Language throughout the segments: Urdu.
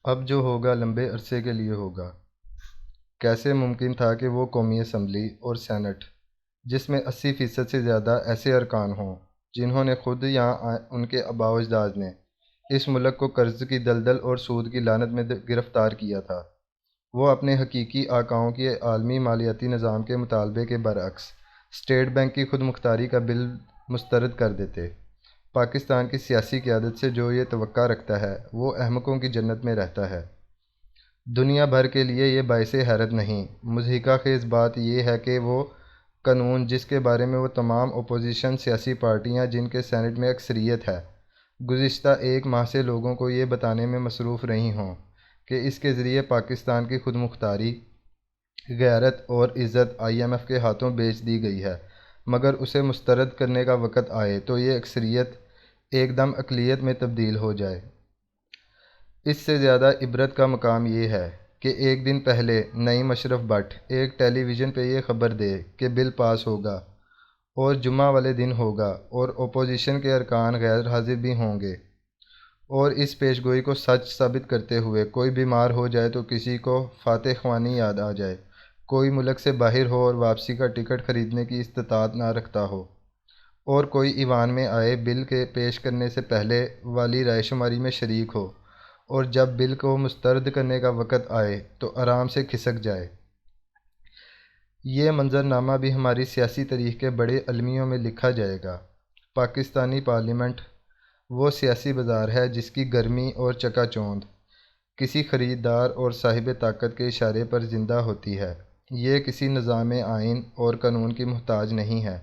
اب جو ہوگا لمبے عرصے کے لیے ہوگا۔ کیسے ممکن تھا کہ وہ قومی اسمبلی اور سینٹ، جس میں 80% سے زیادہ ایسے ارکان ہوں جنہوں نے خود یا ان کے آباء و اجداد نے اس ملک کو قرض کی دلدل اور سود کی لعنت میں گرفتار کیا تھا، وہ اپنے حقیقی آقاؤں کے عالمی مالیاتی نظام کے مطالبے کے برعکس اسٹیٹ بینک کی خود مختاری کا بل مسترد کر دیتے۔ پاکستان کی سیاسی قیادت سے جو یہ توقع رکھتا ہے وہ احمقوں کی جنت میں رہتا ہے۔ دنیا بھر کے لیے یہ باعث حیرت نہیں، مضحکہ خیز بات یہ ہے کہ وہ قانون جس کے بارے میں وہ تمام اپوزیشن سیاسی پارٹیاں جن کے سینٹ میں اکثریت ہے، گزشتہ ایک ماہ سے لوگوں کو یہ بتانے میں مصروف رہی ہوں کہ اس کے ذریعے پاکستان کی خود مختاری، غیرت اور عزت IMF کے ہاتھوں بیچ دی گئی ہے، مگر اسے مسترد کرنے کا وقت آئے تو یہ اکثریت ایک دم اقلیت میں تبدیل ہو جائے۔ اس سے زیادہ عبرت کا مقام یہ ہے کہ ایک دن پہلے نعیم اشرف بٹ ایک ٹیلی ویژن پہ یہ خبر دے کہ بل پاس ہوگا اور جمعہ والے دن ہوگا اور اپوزیشن کے ارکان غیر حاضر بھی ہوں گے، اور اس پیش گوئی کو سچ ثابت کرتے ہوئے کوئی بیمار ہو جائے تو کسی کو فاتح خوانی یاد آ جائے، کوئی ملک سے باہر ہو اور واپسی کا ٹکٹ خریدنے کی استطاعت نہ رکھتا ہو، اور کوئی ایوان میں آئے بل کے پیش کرنے سے پہلے والی رائے شماری میں شریک ہو، اور جب بل کو مسترد کرنے کا وقت آئے تو آرام سے کھسک جائے۔ یہ منظرنامہ بھی ہماری سیاسی تاریخ کے بڑے المیوں میں لکھا جائے گا۔ پاکستانی پارلیمنٹ وہ سیاسی بازار ہے جس کی گرمی اور چکا چوند کسی خریدار اور صاحب طاقت کے اشارے پر زندہ ہوتی ہے۔ یہ کسی نظام آئین اور قانون کی محتاج نہیں ہے۔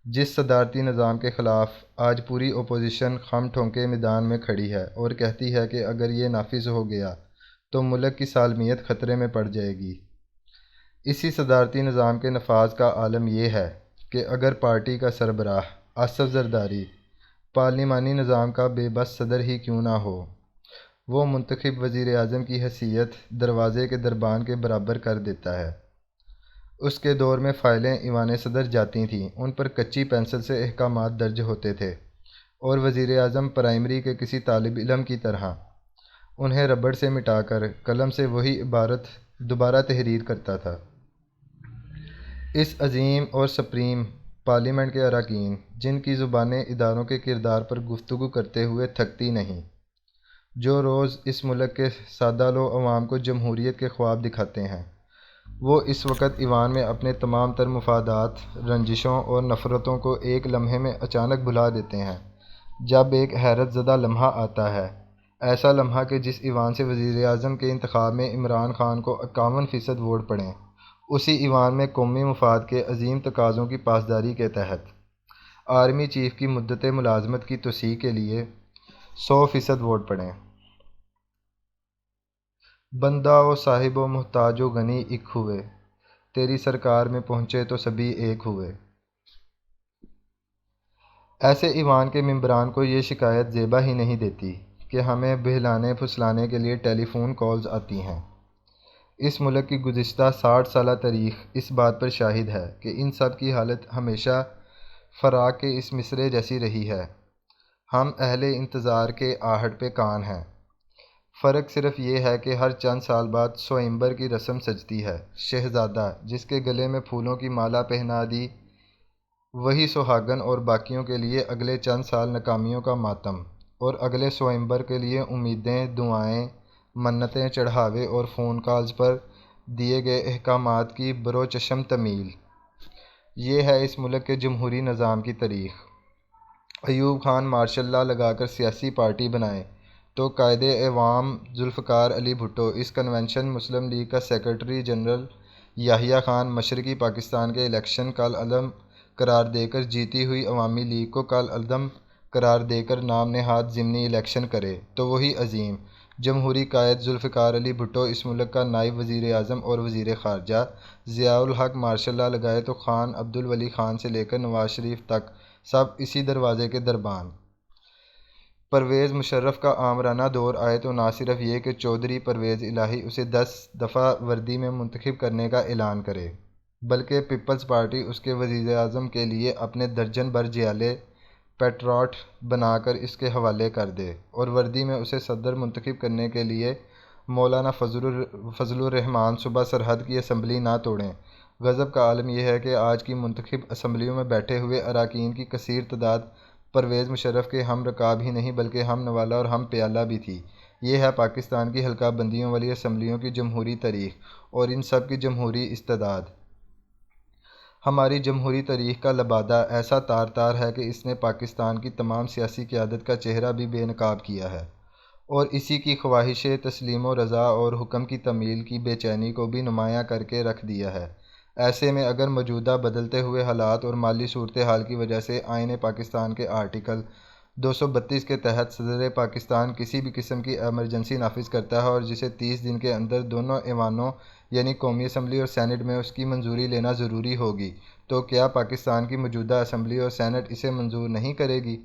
جس صدارتی نظام کے خلاف آج پوری اپوزیشن خم ٹھونکے میدان میں کھڑی ہے اور کہتی ہے کہ اگر یہ نافذ ہو گیا تو ملک کی سالمیت خطرے میں پڑ جائے گی، اسی صدارتی نظام کے نفاذ کا عالم یہ ہے کہ اگر پارٹی کا سربراہ آصف زرداری پارلیمانی نظام کا بے بس صدر ہی کیوں نہ ہو، وہ منتخب وزیر اعظم کی حیثیت دروازے کے دربان کے برابر کر دیتا ہے۔ اس کے دور میں فائلیں ایوان صدر جاتی تھیں، ان پر کچی پنسل سے احکامات درج ہوتے تھے، اور وزیر اعظم پرائمری کے کسی طالب علم کی طرح انہیں ربڑ سے مٹا کر قلم سے وہی عبارت دوبارہ تحریر کرتا تھا۔ اس عظیم اور سپریم پارلیمنٹ کے اراکین، جن کی زبانیں اداروں کے کردار پر گفتگو کرتے ہوئے تھکتی نہیں، جو روز اس ملک کے سادہ لو عوام کو جمہوریت کے خواب دکھاتے ہیں، وہ اس وقت ایوان میں اپنے تمام تر مفادات، رنجشوں اور نفرتوں کو ایک لمحے میں اچانک بھلا دیتے ہیں، جب ایک حیرت زدہ لمحہ آتا ہے، ایسا لمحہ کہ جس ایوان سے وزیر اعظم کے انتخاب میں عمران خان کو 51% ووٹ پڑیں، اسی ایوان میں قومی مفاد کے عظیم تقاضوں کی پاسداری کے تحت آرمی چیف کی مدت ملازمت کی توسیع کے لیے 100% ووٹ پڑیں۔ بندہ و صاحب و محتاج و غنی ایک ہوئے، تیری سرکار میں پہنچے تو سبھی ایک ہوئے۔ ایسے ایوان کے ممبران کو یہ شکایت زیبا ہی نہیں دیتی کہ ہمیں بہلانے پھسلانے کے لیے ٹیلی فون کالز آتی ہیں۔ اس ملک کی گزشتہ 60 سالہ تاریخ اس بات پر شاہد ہے کہ ان سب کی حالت ہمیشہ فراق کے اس مصرعے جیسی رہی ہے۔ ہم اہل انتظار کے آہٹ پہ کان ہیں۔ فرق صرف یہ ہے کہ ہر چند سال بعد سوئمبر کی رسم سجتی ہے۔ شہزادہ جس کے گلے میں پھولوں کی مالا پہنا دی، وہی سہاگن، اور باقیوں کے لیے اگلے چند سال ناکامیوں کا ماتم، اور اگلے سوئمبر کے لیے امیدیں، دعائیں، منتیں، چڑھاوے اور فون کالز پر دیے گئے احکامات کی بروچشم تعمیل۔ یہ ہے اس ملک کے جمہوری نظام کی تاریخ۔ ایوب خان مارشل لا لگا کر سیاسی پارٹی بنائے تو قائد عوام ذوالفقار علی بھٹو اس کنونشن مسلم لیگ کا سیکرٹری جنرل یحییٰ خان مشرقی پاکستان کے الیکشن کالعدم قرار دے کر جیتی ہوئی عوامی لیگ کو کالعدم قرار دے کر نام نہاد ضمنی الیکشن کرے تو وہی عظیم جمہوری قائد ذوالفقار علی بھٹو اس ملک کا نائب وزیر اعظم اور وزیر خارجہ ضیاء الحق مارشل لا لگائے تو خان عبدالولی خان سے لے کر نواز شریف تک سب اسی دروازے کے دربان۔ پرویز مشرف کا آمرانہ دور آئے تو نہ صرف یہ کہ چودھری پرویز الہی اسے 10 دفعہ وردی میں منتخب کرنے کا اعلان کرے، بلکہ پیپلز پارٹی اس کے وزیر اعظم کے لیے اپنے درجن بھر جیالے پیٹراٹ بنا کر اس کے حوالے کر دے، اور وردی میں اسے صدر منتخب کرنے کے لیے مولانا فضل الرحمان صبح سرحد کی اسمبلی نہ توڑیں۔ غضب کا عالم یہ ہے کہ آج کی منتخب اسمبلیوں میں بیٹھے ہوئے اراکین کی کثیر تعداد پرویز مشرف کے ہم رکاب ہی نہیں بلکہ ہم نوالہ اور ہم پیالہ بھی تھی۔ یہ ہے پاکستان کی حلقہ بندیوں والی اسمبلیوں کی جمہوری تاریخ اور ان سب کی جمہوری استعداد۔ ہماری جمہوری تاریخ کا لبادہ ایسا تار تار ہے کہ اس نے پاکستان کی تمام سیاسی قیادت کا چہرہ بھی بے نقاب کیا ہے اور اسی کی خواہش تسلیم و رضا اور حکم کی تعمیل کی بے چینی کو بھی نمایاں کر کے رکھ دیا ہے۔ ایسے میں اگر موجودہ بدلتے ہوئے حالات اور مالی صورتحال کی وجہ سے آئین پاکستان کے آرٹیکل 232 کے تحت صدر پاکستان کسی بھی قسم کی ایمرجنسی نافذ کرتا ہے اور جسے 30 دن کے اندر دونوں ایوانوں یعنی قومی اسمبلی اور سینٹ میں اس کی منظوری لینا ضروری ہوگی، تو کیا پاکستان کی موجودہ اسمبلی اور سینٹ اسے منظور نہیں کرے گی؟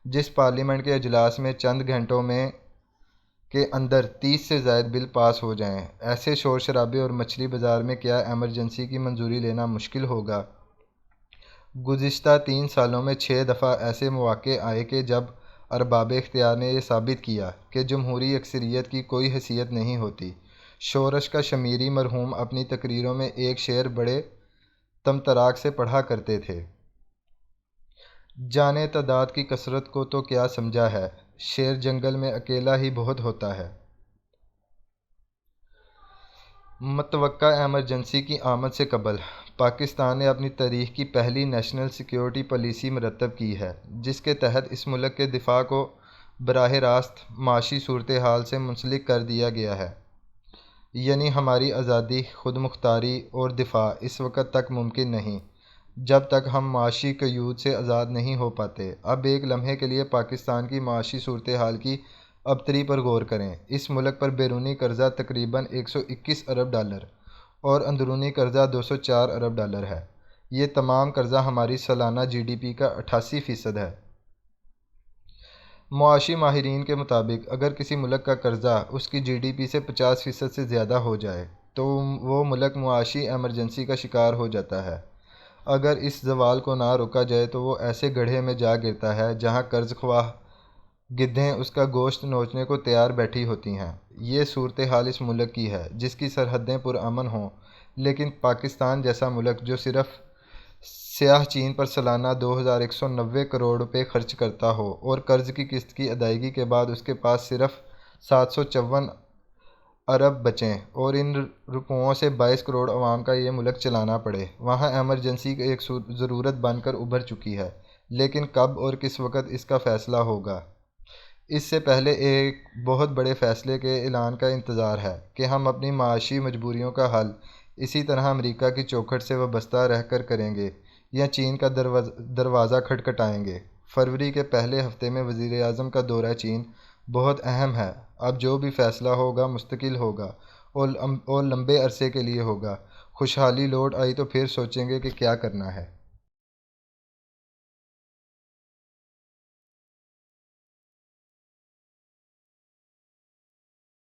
جس پارلیمنٹ کے اجلاس میں چند گھنٹوں کے اندر 30 سے زائد بل پاس ہو جائیں، ایسے شور شرابے اور مچھلی بازار میں کیا ایمرجنسی کی منظوری لینا مشکل ہوگا؟ گزشتہ 3 سالوں میں 6 دفعہ ایسے مواقع آئے کہ جب ارباب اختیار نے یہ ثابت کیا کہ جمہوری اکثریت کی کوئی حیثیت نہیں ہوتی۔ شورش کا شمیری مرحوم اپنی تقریروں میں ایک شعر بڑے طمطراق سے پڑھا کرتے تھے: جانے تعداد کی کثرت کو تو کیا سمجھا ہے، شیر جنگل میں اکیلا ہی بہت ہوتا ہے۔ متوقع ایمرجنسی کی آمد سے قبل پاکستان نے اپنی تاریخ کی پہلی نیشنل سیکیورٹی پالیسی مرتب کی ہے، جس کے تحت اس ملک کے دفاع کو براہ راست معاشی صورتحال سے منسلک کر دیا گیا ہے۔ یعنی ہماری آزادی، خود مختاری اور دفاع اس وقت تک ممکن نہیں جب تک ہم معاشی قیود سے آزاد نہیں ہو پاتے۔ اب ایک لمحے کے لیے پاکستان کی معاشی صورتحال کی ابتری پر غور کریں۔ اس ملک پر بیرونی قرضہ تقریباً 121 ارب ڈالر اور اندرونی قرضہ 204 ارب ڈالر ہے۔ یہ تمام قرضہ ہماری سالانہ جی ڈی پی کا 88% ہے۔ معاشی ماہرین کے مطابق اگر کسی ملک کا قرضہ اس کی جی ڈی پی سے 50% سے زیادہ ہو جائے تو وہ ملک معاشی ایمرجنسی کا شکار ہو جاتا ہے۔ اگر اس زوال کو نہ روکا جائے تو وہ ایسے گڑھے میں جا گرتا ہے جہاں قرض خواہ گدھیں اس کا گوشت نوچنے کو تیار بیٹھی ہوتی ہیں۔ یہ صورتحال اس ملک کی ہے جس کی سرحدیں پرامن ہوں، لیکن پاکستان جیسا ملک جو صرف سیاہ چین پر سالانہ 2190 کروڑ روپے خرچ کرتا ہو اور قرض کی قسط کی ادائیگی کے بعد اس کے پاس صرف 754 ارب بچیں اور ان روپوں سے 22 کروڑ عوام کا یہ ملک چلانا پڑے، وہاں ایمرجنسی ایک ضرورت بن کر ابھر چکی ہے۔ لیکن کب اور کس وقت اس کا فیصلہ ہوگا، اس سے پہلے ایک بہت بڑے فیصلے کے اعلان کا انتظار ہے کہ ہم اپنی معاشی مجبوریوں کا حل اسی طرح امریکہ کی چوکھٹ سے وابستہ رہ کر کریں گے یا چین کا دروازہ کھٹکھٹائیں گے۔ فروری کے پہلے ہفتے میں وزیر اعظم کا دورہ چین بہت اہم ہے۔ اب جو بھی فیصلہ ہوگا مستقل ہوگا اور لمبے عرصے کے لیے ہوگا۔ خوشحالی لوٹ آئی تو پھر سوچیں گے کہ کیا کرنا ہے۔